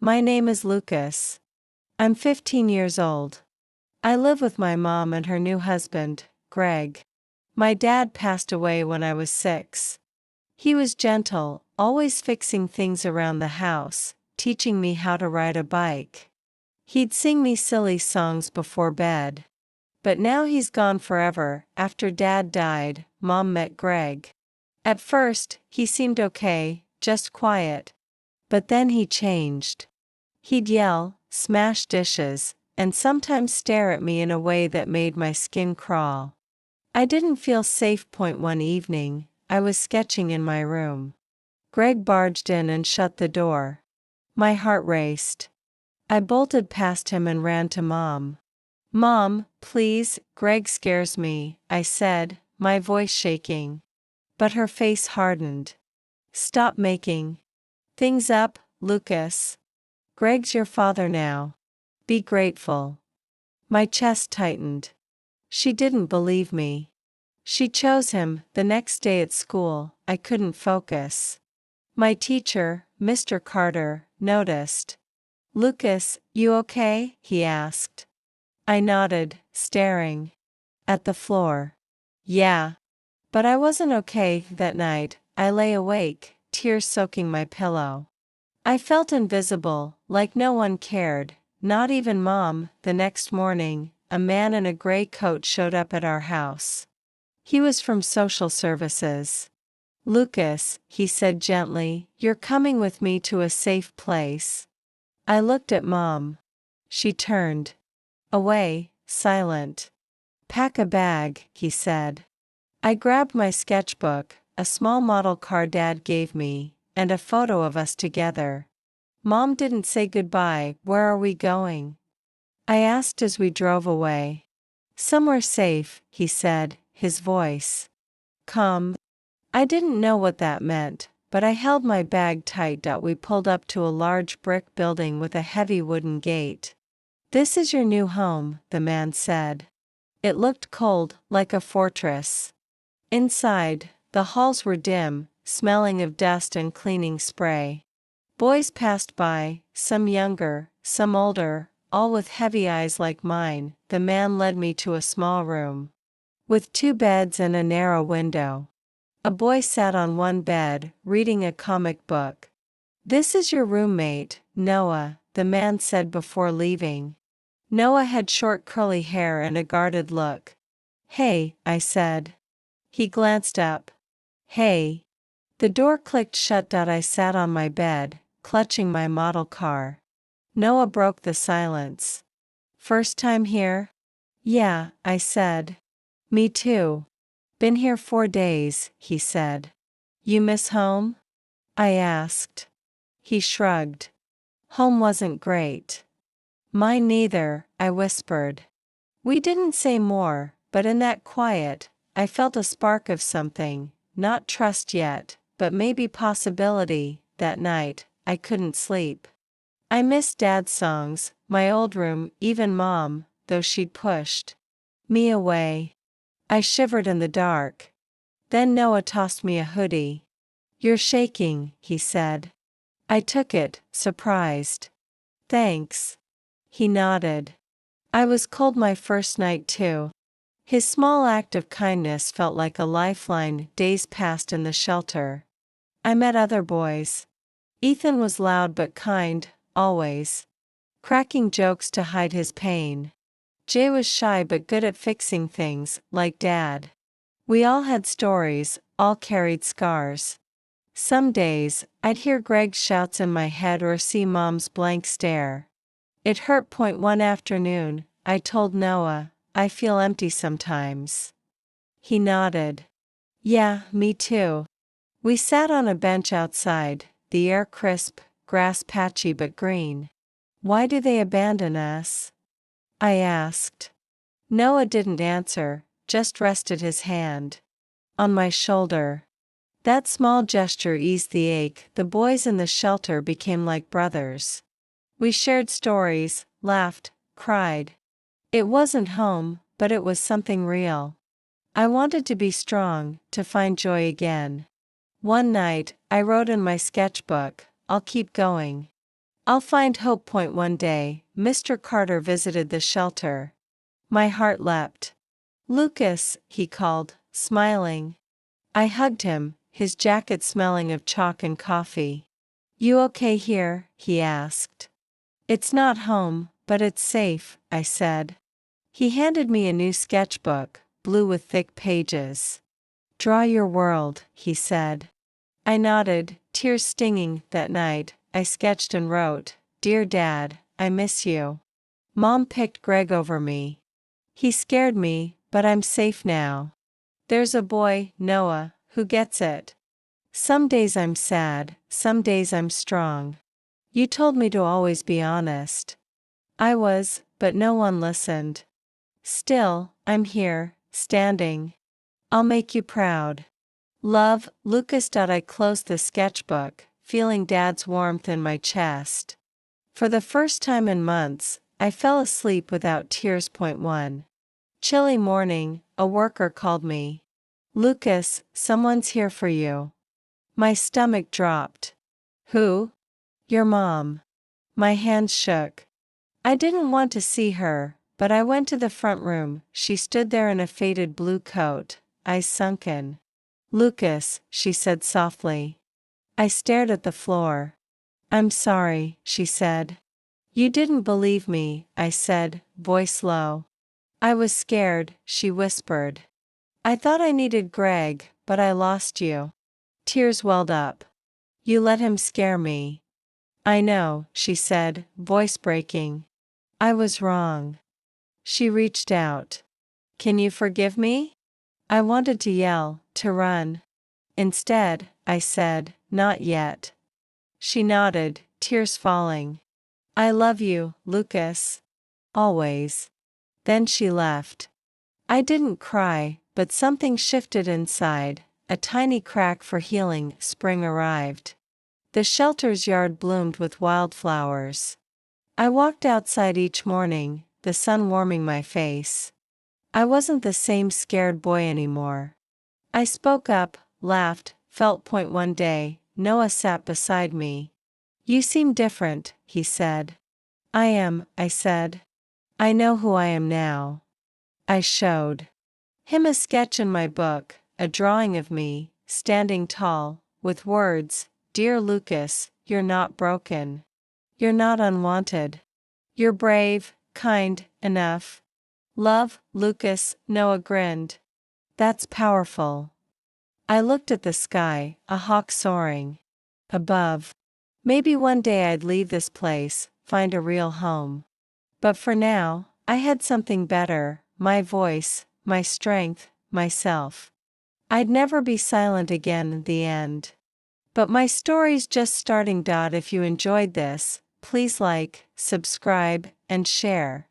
My name is Lucas. I'm 15 years old. I live with my mom and her new husband, Greg. My dad passed away when I was 6. He was gentle, always fixing things around the house, teaching me how to ride a bike. He'd sing me silly songs before bed. But now he's gone forever. After Dad died, Mom met Greg. At first, he seemed okay, just quiet. But then he changed. He'd yell, smash dishes, and sometimes stare at me in a way that made my skin crawl. I didn't feel safe. One evening, I was sketching in my room. Greg barged in and shut the door. My heart raced. I bolted past him and ran to Mom. "Mom, please, Greg scares me," I said, my voice shaking. But her face hardened. "Stop making things up, Lucas. Greg's your father now. Be grateful." My chest tightened. She didn't believe me. She chose him. The next day at school, I couldn't focus. My teacher, Mr. Carter, noticed. "Lucas, you okay?" he asked. I nodded, staring at the floor. "Yeah." But I wasn't okay. That night, I lay awake, tears soaking my pillow. I felt invisible, like no one cared, not even Mom. The next morning, a man in a gray coat showed up at our house. He was from social services. "Lucas," he said gently, "you're coming with me to a safe place." I looked at Mom. She turned away, silent. "Pack a bag," he said. I grabbed my sketchbook, a small model car Dad gave me, and a photo of us together. Mom didn't say goodbye. "Where are we going?" I asked as we drove away. "Somewhere safe," he said, his voice calm. I didn't know what that meant, but I held my bag tight. We pulled up to a large brick building with a heavy wooden gate. "This is your new home," the man said. It looked cold, like a fortress. Inside, the halls were dim, smelling of dust and cleaning spray. Boys passed by, some younger, some older, all with heavy eyes like mine. The man led me to a small room with 2 beds and a narrow window. A boy sat on one bed, reading a comic book. "This is your roommate, Noah," the man said before leaving. Noah had short curly hair and a guarded look. "Hey," I said. He glanced up. "Hey." The door clicked shut. I sat on my bed, clutching my model car. Noah broke the silence. "First time here?" "Yeah," I said. "Me too. Been here 4 days," he said. "You miss home?" I asked. He shrugged. "Home wasn't great." "Mine neither," I whispered. We didn't say more, but in that quiet, I felt a spark of something, not trust yet, but maybe possibility. That night, I couldn't sleep. I missed Dad's songs, my old room, even Mom, though she'd pushed me away. I shivered in the dark. Then Noah tossed me a hoodie. "You're shaking," he said. I took it, surprised. "Thanks." He nodded. I was cold my first night too. His small act of kindness felt like a lifeline. Days passed in the shelter. I met other boys. Ethan was loud but kind, always cracking jokes to hide his pain. Jay was shy but good at fixing things, like Dad. We all had stories, all carried scars. Some days, I'd hear Greg's shouts in my head or see Mom's blank stare. It hurt. One afternoon, I told Noah, "I feel empty sometimes." He nodded. "Yeah, me too." We sat on a bench outside, the air crisp, grass patchy but green. "Why do they abandon us?" I asked. Noah didn't answer, just rested his hand on my shoulder. That small gesture eased the ache. The boys in the shelter became like brothers. We shared stories, laughed, cried. It wasn't home, but it was something real. I wanted to be strong, to find joy again. One night, I wrote in my sketchbook, "I'll keep going. I'll find hope. Point one day, Mr. Carter visited the shelter. My heart leapt. Lucas, he called, smiling. I hugged him, his jacket smelling of chalk and coffee. You okay here? He asked. It's not home, but it's safe, I said. He handed me a new sketchbook, blue with thick pages. Draw your world, he said. I nodded, tears stinging. That night, I sketched and wrote, Dear Dad, I miss you. Mom picked Greg over me. He scared me, but I'm safe now. There's a boy, Noah, who gets it. Some days I'm sad, some days I'm strong. You told me to always be honest. I was, but no one listened. Still, I'm here, standing. I'll make you proud. Love, Lucas. I closed the sketchbook, feeling Dad's warmth in my chest. For the first time in months, I fell asleep without tears. Point one. Chilly morning, a worker called me. Lucas, someone's here for you. My stomach dropped. Who? Your mom. My hands shook. I didn't want to see her, but I went to the front room. She stood there in a faded blue coat, eyes sunken. Lucas, she said softly. I stared at the floor. I'm sorry, she said. You didn't believe me, I said, voice low. I was scared, she whispered. I thought I needed Greg, but I lost you. Tears welled up. You let him scare me. I know, she said, voice breaking. I was wrong. She reached out. Can you forgive me? I wanted to yell, to run. Instead, I said, not yet. She nodded, tears falling. I love you, Lucas. Always. Then she left. I didn't cry, but something shifted inside, a tiny crack for healing. Spring arrived. The shelter's yard bloomed with wildflowers. I walked outside each morning, the sun warming my face. I wasn't the same scared boy anymore. I spoke up, laughed, felt. Point one day, Noah sat beside me. You seem different, he said. I am, I said. I know who I am now. I showed him a sketch in my book, a drawing of me, standing tall, with words, Dear Lucas, you're not broken. You're not unwanted. You're brave, kind, enough. Love, Lucas. Noah grinned. That's powerful. I looked at the sky, a hawk soaring above. Maybe one day I'd leave this place, find a real home. But for now, I had something better, my voice, my strength, myself. I'd never be silent again in the end. But my story's just starting. If you enjoyed this, please like, subscribe, and share.